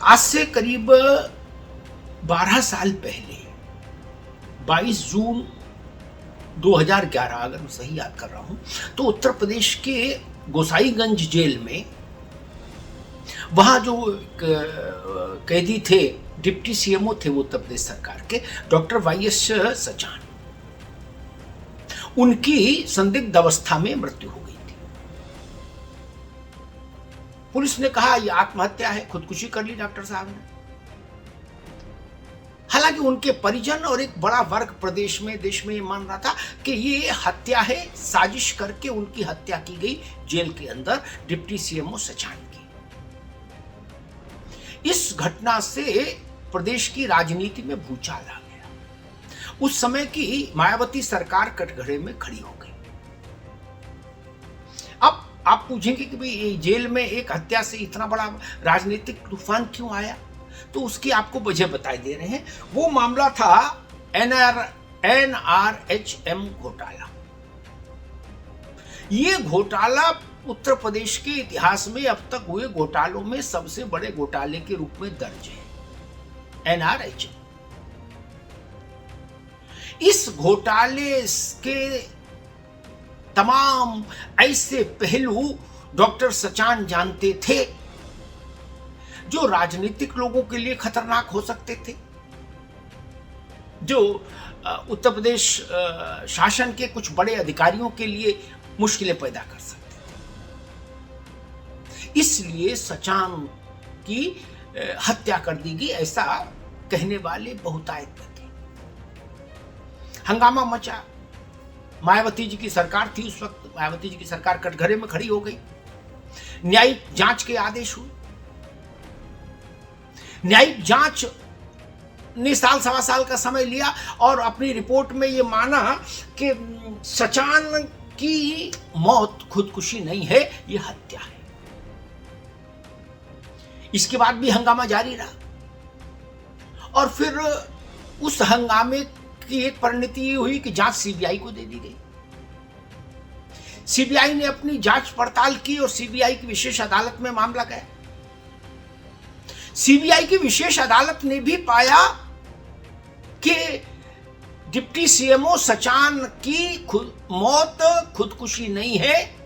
आज से करीब 12 साल पहले 22 जून 2011, अगर मैं सही याद कर रहा हूं, तो उत्तर प्रदेश के गोसाईगंज जेल में वहां जो कैदी थे, डिप्टी सीएमओ थे वो उत्तर प्रदेश सरकार के, डॉक्टर वाईएस सचान, उनकी संदिग्ध अवस्था में मृत्यु हो गई थी। पुलिस ने कहा यह आत्महत्या है, खुदकुशी कर ली डॉक्टर साहब ने। हालांकि उनके परिजन और एक बड़ा वर्ग प्रदेश में, देश में ये मान रहा था कि ये हत्या है, साजिश करके उनकी हत्या की गई जेल के अंदर डिप्टी सीएमओ सचान की। इस घटना से प्रदेश की राजनीति में भूचाल आ गया। उस समय की मायावती सरकार कटघरे में खड़ी हो गई। अब आप पूछेंगे कि भाई जेल में एक हत्या से इतना बड़ा राजनीतिक तूफान क्यों आया, तो उसकी आपको वजह बताई दे रहे हैं। वो मामला था NRHM घोटाला। ये घोटाला उत्तर प्रदेश के इतिहास में अब तक हुए घोटालों में सबसे बड़े घोटाले के रूप में दर्ज है, NRHM। इस घोटाले के तमाम ऐसे पहलू डॉक्टर सचान जानते थे जो राजनीतिक लोगों के लिए खतरनाक हो सकते थे, जो उत्तर प्रदेश शासन के कुछ बड़े अधिकारियों के लिए मुश्किलें पैदा कर सकते थे। इसलिए सचान की हत्या कर दी गई, ऐसा कहने वाले बहुतायत थे। हंगामा मचा। मायावती जी की सरकार थी उस वक्त, मायावती जी की सरकार कटघरे में खड़ी हो गई। न्यायिक जांच के आदेश हुए। न्यायिक जांच ने साल सवा साल का समय लिया और अपनी रिपोर्ट में यह माना कि सचान की मौत खुदकुशी नहीं है, यह हत्या है। इसके बाद भी हंगामा जारी रहा और फिर उस हंगामे की एक परिणति ये हुई कि जांच सीबीआई को दे दी गई। सीबीआई ने अपनी जांच पड़ताल की और सीबीआई की विशेष अदालत में मामला गया। सीबीआई की विशेष अदालत ने भी पाया कि डिप्टी सीएमओ सचान की मौत खुदकुशी नहीं है,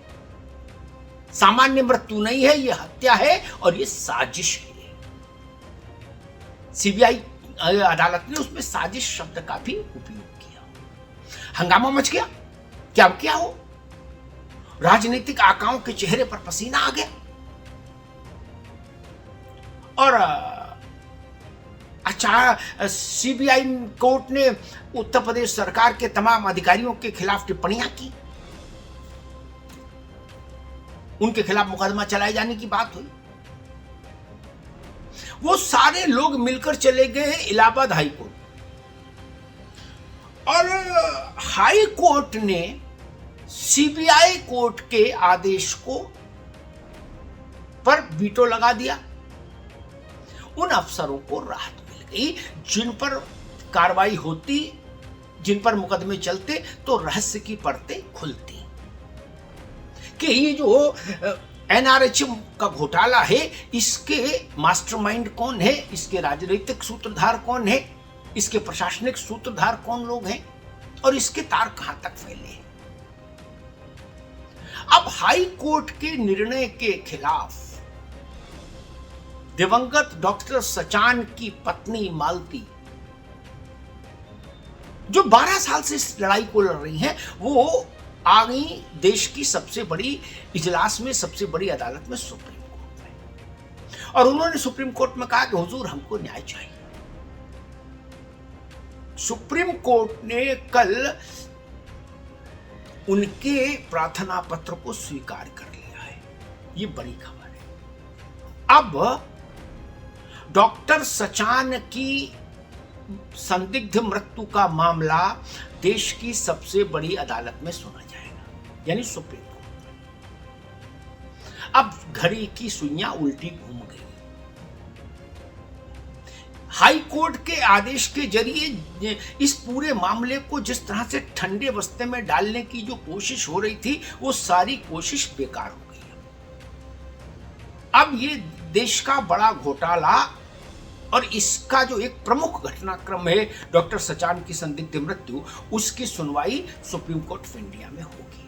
सामान्य मृत्यु नहीं है, यह हत्या है और यह साजिश है। सीबीआई अदालत ने उसमें साजिश शब्द का भी उपयोग किया। हंगामा मच गया। क्या हो, राजनीतिक आकाओं के चेहरे पर पसीना आ गया और सीबीआई कोर्ट ने उत्तर प्रदेश सरकार के तमाम अधिकारियों के खिलाफ टिप्पणियां की। उनके खिलाफ मुकदमा चलाए जाने की बात हुई। वो सारे लोग मिलकर चले गए इलाहाबाद हाई कोर्ट और हाई कोर्ट ने सीबीआई कोर्ट के आदेश को पर वीटो लगा दिया। उन अफसरों को राहत मिल गई जिन पर कार्रवाई होती, जिन पर मुकदमे चलते तो रहस्य की परतें खुलती कि ये जो NRHM का घोटाला है, इसके मास्टरमाइंड कौन है, इसके राजनीतिक सूत्रधार कौन है, इसके प्रशासनिक सूत्रधार कौन लोग हैं और इसके तार कहां तक फैले हैं। अब हाई कोर्ट के निर्णय के खिलाफ दिवंगत डॉक्टर सचान की पत्नी मालती, जो 12 साल से इस लड़ाई को लड़ रही हैं, वो आ गई देश की सबसे बड़ी इजलास में, सबसे बड़ी अदालत में, सुप्रीम कोर्ट में, और उन्होंने सुप्रीम कोर्ट में कहा कि हुजूर हमको न्याय चाहिए। सुप्रीम कोर्ट ने कल उनके प्रार्थना पत्र को स्वीकार कर लिया है। ये बड़ी खबर है। अब डॉक्टर सचान की संदिग्ध मृत्यु का मामला देश की सबसे बड़ी अदालत में सुना जाएगा, यानी सुप्रीम कोर्ट में। अब घड़ी की सुइयां उल्टी घूम गई। हाई कोर्ट के आदेश के जरिए इस पूरे मामले को जिस तरह से ठंडे बस्ते में डालने की जो कोशिश हो रही थी, वो सारी कोशिश बेकार हो गई। अब ये देश का बड़ा घोटाला और इसका जो एक प्रमुख घटनाक्रम है डॉक्टर सचान की संदिग्ध मृत्यु, उसकी सुनवाई सुप्रीम कोर्ट ऑफ इंडिया में होगी।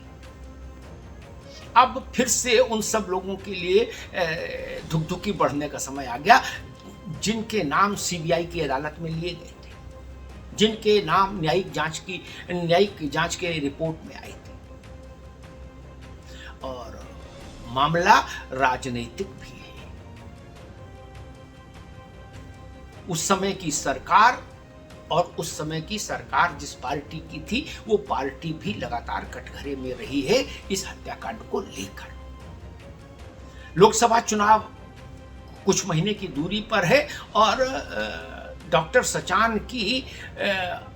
अब फिर से उन सब लोगों के लिए धुकधुकी बढ़ने का समय आ गया जिनके नाम सीबीआई की अदालत में लिए गए थे, जिनके नाम न्यायिक जांच के रिपोर्ट में आए थे, और मामला राजनीतिक भी है। उस समय की सरकार और उस समय की सरकार जिस पार्टी की थी, वो पार्टी भी लगातार कटघरे में रही है इस हत्याकांड को लेकर। लोकसभा चुनाव कुछ महीने की दूरी पर है और डॉक्टर सचान की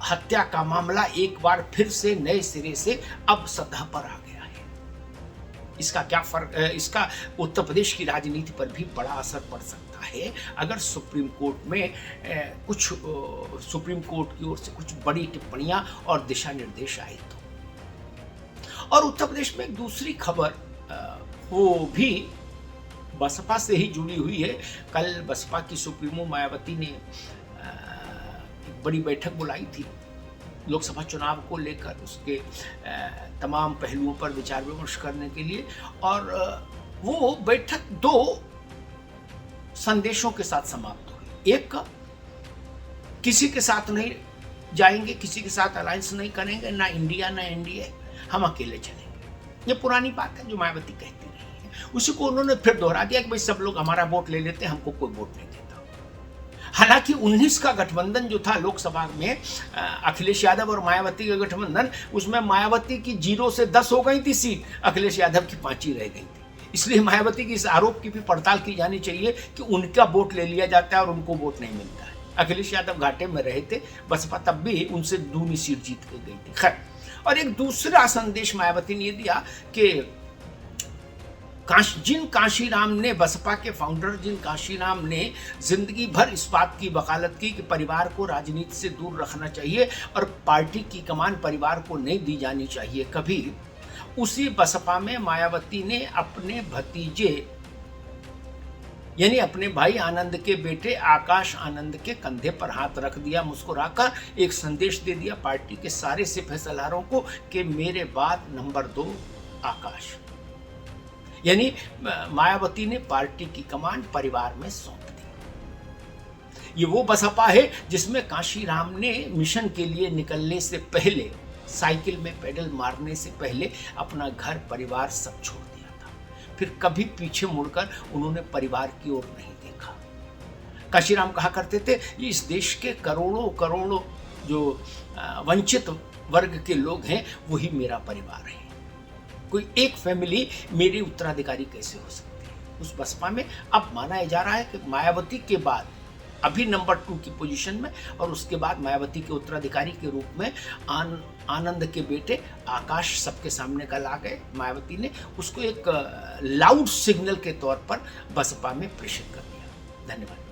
हत्या का मामला एक बार फिर से नए सिरे से अब सतह पर आ गया है। इसका क्या फर्क, इसका उत्तर प्रदेश की राजनीति पर भी बड़ा असर पड़ सकता है अगर सुप्रीम कोर्ट में सुप्रीम कोर्ट की ओर से कुछ बड़ी टिप्पणियां और दिशा निर्देश आए तो। और उत्तर प्रदेश में एक दूसरी खबर वो भी बसपा से ही जुड़ी हुई है। कल बसपा की सुप्रीमो मायावती ने एक बड़ी बैठक बुलाई थी लोकसभा चुनाव को लेकर, उसके तमाम पहलुओं पर विचार विमर्श करने के लिए, और वो बैठक दो संदेशों के साथ समाप्त हुई। एक, किसी के साथ नहीं जाएंगे, किसी के साथ अलायंस नहीं करेंगे, ना इंडिया ना एनडीए, हम अकेले चलेंगे। ये पुरानी बात है जो मायावती कहती रही है। उसी को उन्होंने फिर दोहरा दिया कि भाई सब लोग हमारा वोट ले लेते हैं, हमको कोई वोट नहीं देता। हालांकि 19 का गठबंधन जो था लोकसभा में, अखिलेश यादव और मायावती का गठबंधन, उसमें मायावती की 0 से 10 हो गई थी सीट, अखिलेश यादव की 5 ही रह गई थी। इसलिए मायावती की इस आरोप की भी पड़ताल की जानी चाहिए कि उनका वोट ले लिया जाता है और उनको वोट नहीं मिलता है। अखिलेश यादव घाटे में रहे थे, बसपा तब भी उनसे दूनी सीट जीत के गई थी। खैर, और एक दूसरा संदेश मायावती ने दिया कि जिन कांशीराम ने, बसपा के फाउंडर जिन कांशीराम ने जिंदगी भर इस बात की वकालत की कि परिवार को राजनीति से दूर रखना चाहिए और पार्टी की कमान परिवार को नहीं दी जानी चाहिए कभी, उसी बसपा में मायावती ने अपने भतीजे यानी अपने भाई आनंद के बेटे आकाश आनंद के कंधे पर हाथ रख दिया, मुस्कुराकर एक संदेश दे दिया पार्टी के सारे सिपह सलारों को कि मेरे बाद नंबर 2 आकाश। यानी मायावती ने पार्टी की कमान परिवार में सौंप दी। ये वो बसपा है जिसमें कांशीराम ने मिशन के लिए निकलने से पहले, साइकिल में पेडल मारने से पहले अपना घर परिवार सब छोड़ दिया था। फिर कभी पीछे मुड़कर उन्होंने परिवार की ओर नहीं देखा। कांशीराम कहा करते थे, इस देश के करोड़ों करोड़ों जो वंचित वर्ग के लोग हैं वही मेरा परिवार है। कोई एक फैमिली मेरी उत्तराधिकारी कैसे हो सकती है। उस बसपा में अब माना जा रहा है कि मायावती के बाद अभी नंबर 2 की पोजीशन में, और उसके बाद मायावती के उत्तराधिकारी के रूप में आनंद के बेटे आकाश सबके सामने कल आ गए। मायावती ने उसको एक लाउड सिग्नल के तौर पर बसपा में प्रेषित कर दिया। धन्यवाद।